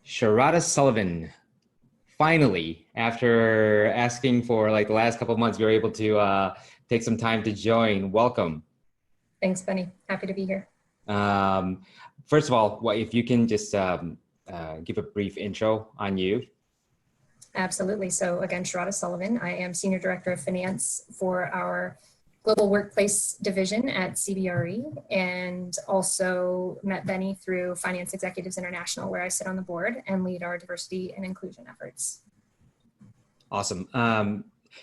Sharada Sullivan, finally, after asking for like the last couple of months, you were able to take some time to join. Welcome. Thanks, Benny. Happy to be here. Um, First of all, if you can just give a brief intro on you. Absolutely. So again, Sharada Sullivan. I am Senior Director of Finance for our Global Workplace Division at CBRE, and also met Benny through Finance Executives International, where I sit on the board and lead our diversity and inclusion efforts. Awesome.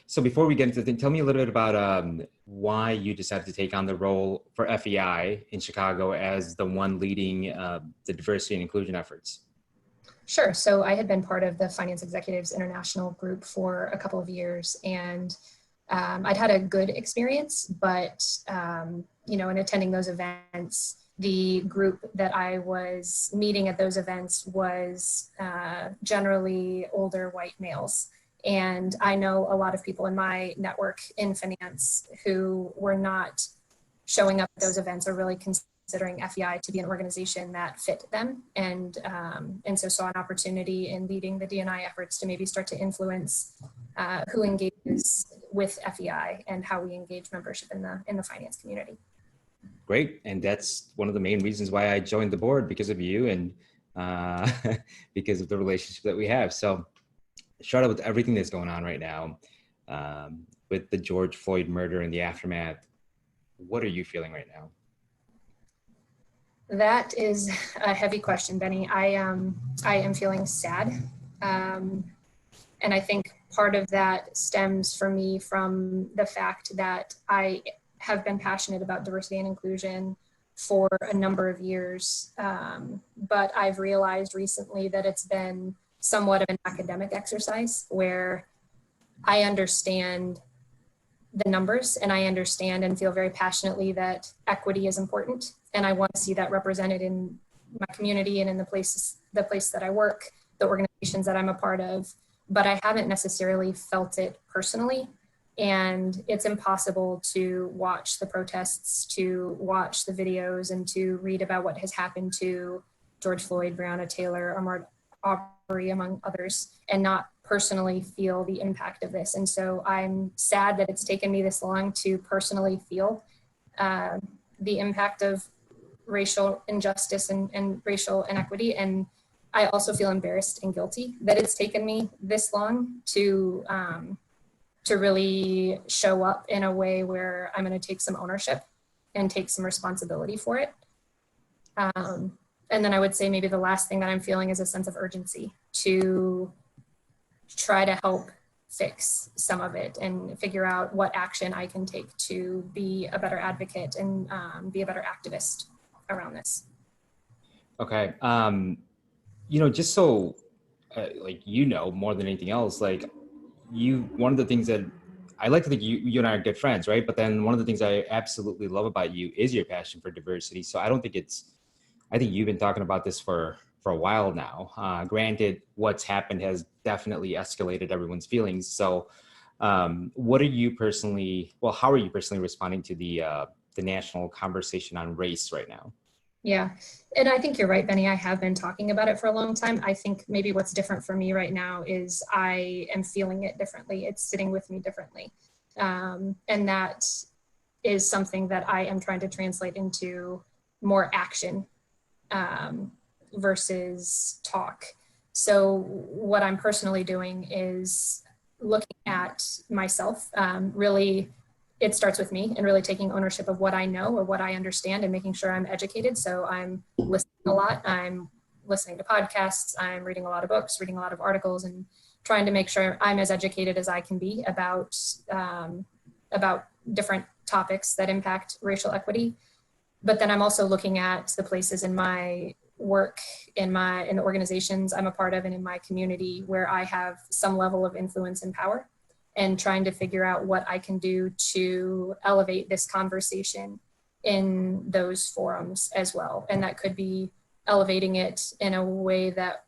So before we get into the thing, tell me a little bit about why you decided to take on the role for FEI in Chicago as the one leading the diversity and inclusion efforts. Sure. So I had been part of the Finance Executives International group for a couple of years, and I'd had a good experience, but in attending those events, the group that I was meeting at those events was generally older white males. And I know a lot of people in my network in finance who were not showing up at those events or really considering FEI to be an organization that fit them. And so saw an opportunity in leading the D&I efforts to maybe start to influence who engages with FEI and how we engage membership in the finance community. Great. And that's one of the main reasons why I joined the board, because of you and because of the relationship that we have. So Sharada, with everything that's going on right now, with the George Floyd murder and the aftermath, what are you feeling right now? That is a heavy question, Benny. I am feeling sad. And I think part of that stems for me from the fact that I have been passionate about diversity and inclusion for a number of years. But I've realized recently that it's been somewhat of an academic exercise where I understand the numbers and I understand and feel very passionately that equity is important. And I want to see that represented in my community and in the place that I work, the organizations that I'm a part of, but I haven't necessarily felt it personally. And it's impossible to watch the protests, to watch the videos, and to read about what has happened to George Floyd, Breonna Taylor, Ahmaud Arbery, among others, and not personally feel the impact of this. And so I'm sad that it's taken me this long to personally feel the impact of racial injustice and racial inequity. And I also feel embarrassed and guilty that it's taken me this long to really show up in a way where I'm going to take some ownership and take some responsibility for it. And then I would say maybe the last thing that I'm feeling is a sense of urgency to try to help fix some of it and figure out what action I can take to be a better advocate and be a better activist around this. Okay. Just so more than anything else, one of the things that I like to think you and I are good friends, right? But then one of the things I absolutely love about you is your passion for diversity. So I think you've been talking about this for a while now. Granted, what's happened has definitely escalated everyone's feelings. So how are you personally responding to the national conversation on race right now? Yeah, and I think you're right, Benny. I have been talking about it for a long time. I think maybe what's different for me right now is I am feeling it differently. It's sitting with me differently. And that is something that I am trying to translate into more action versus talk. So what I'm personally doing is looking at myself, really. It starts with me and really taking ownership of what I know or what I understand and making sure I'm educated. So I'm listening a lot. I'm listening to podcasts. I'm reading a lot of books, reading a lot of articles, and trying to make sure I'm as educated as I can be about different topics that impact racial equity. But then I'm also looking at the places in my work, in the organizations I'm a part of, and in my community where I have some level of influence and power, and trying to figure out what I can do to elevate this conversation in those forums as well. And that could be elevating it in a way that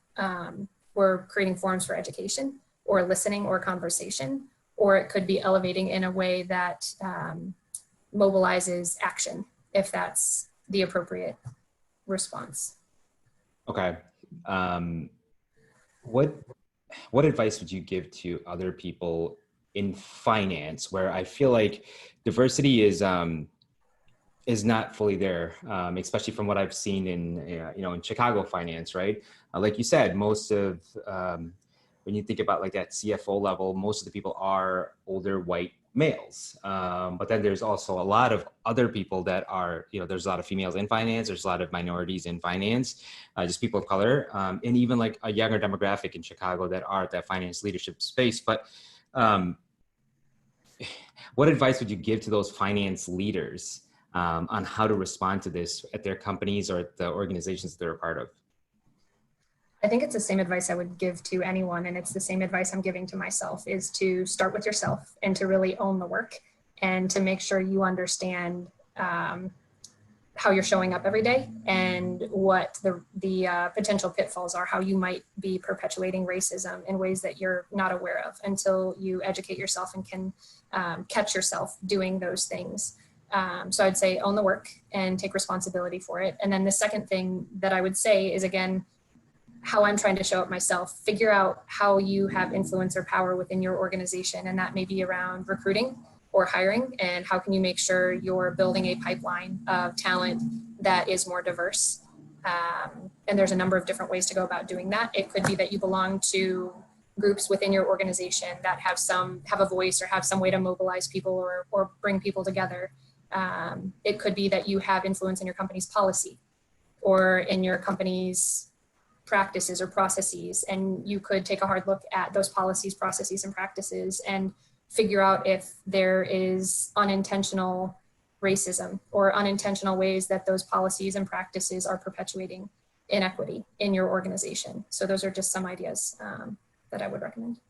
we're creating forums for education or listening or conversation, or it could be elevating in a way that mobilizes action, if that's the appropriate response. Okay. what what advice would you give to other people in finance, where I feel like diversity is not fully there, especially from what I've seen in in Chicago finance, right? Like you said, most of when you think about like that CFO level, most of the people are older white males. But then there's also a lot of other people that are, there's a lot of females in finance, there's a lot of minorities in finance, just people of color, and even like a younger demographic in Chicago that are at that finance leadership space. But um, what advice would you give to those finance leaders on how to respond to this at their companies or at the organizations that they're a part of? I think it's the same advice I would give to anyone, and it's the same advice I'm giving to myself, is to start with yourself and to really own the work and to make sure you understand how you're showing up every day and what the potential pitfalls are, how you might be perpetuating racism in ways that you're not aware of until you educate yourself and can catch yourself doing those things. So I'd say own the work and take responsibility for it. And then the second thing that I would say is, again, how I'm trying to show up myself. Figure out how you have influence or power within your organization, and that may be around recruiting or hiring, and how can you make sure you're building a pipeline of talent that is more diverse. And there's a number of different ways to go about doing that. It could be that you belong to groups within your organization that have a voice or have some way to mobilize people or bring people together. It could be that you have influence in your company's policy or in your company's practices or processes, and you could take a hard look at those policies, processes, and practices and figure out if there is unintentional racism or unintentional ways that those policies and practices are perpetuating inequity in your organization. So those are just some ideas that I would recommend.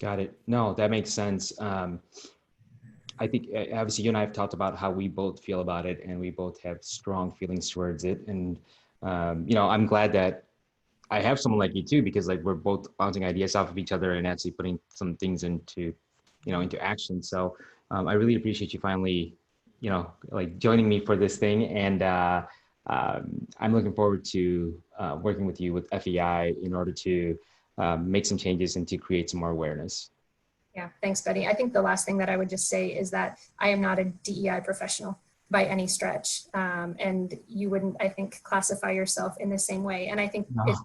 Got it. No, that makes sense. I think obviously you and I have talked about how we both feel about it, and we both have strong feelings towards it. And I'm glad that I have someone like you too, because like we're both bouncing ideas off of each other and actually putting some things into action. So I really appreciate you finally, like joining me for this thing. And I'm looking forward to working with you with FEI in order to make some changes and to create some more awareness. Yeah, thanks, Betty. I think the last thing that I would just say is that I am not a DEI professional by any stretch. And you wouldn't, I think, classify yourself in the same way. And I think it's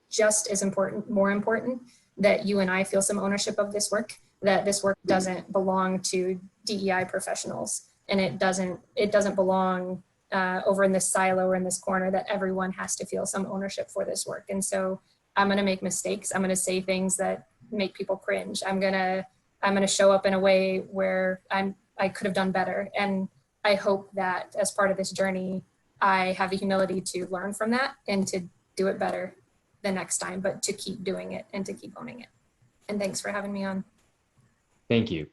just as important, more important, that you and I feel some ownership of this work, that this work doesn't belong to DEI professionals, and it doesn't belong over in this silo or in this corner, that everyone has to feel some ownership for this work. And so I'm going to make mistakes. I'm going to say things that make people cringe. I'm going to show up in a way where I could have done better. And I hope that as part of this journey, I have the humility to learn from that and to do it better the next time, but to keep doing it and to keep owning it. And thanks for having me on. Thank you.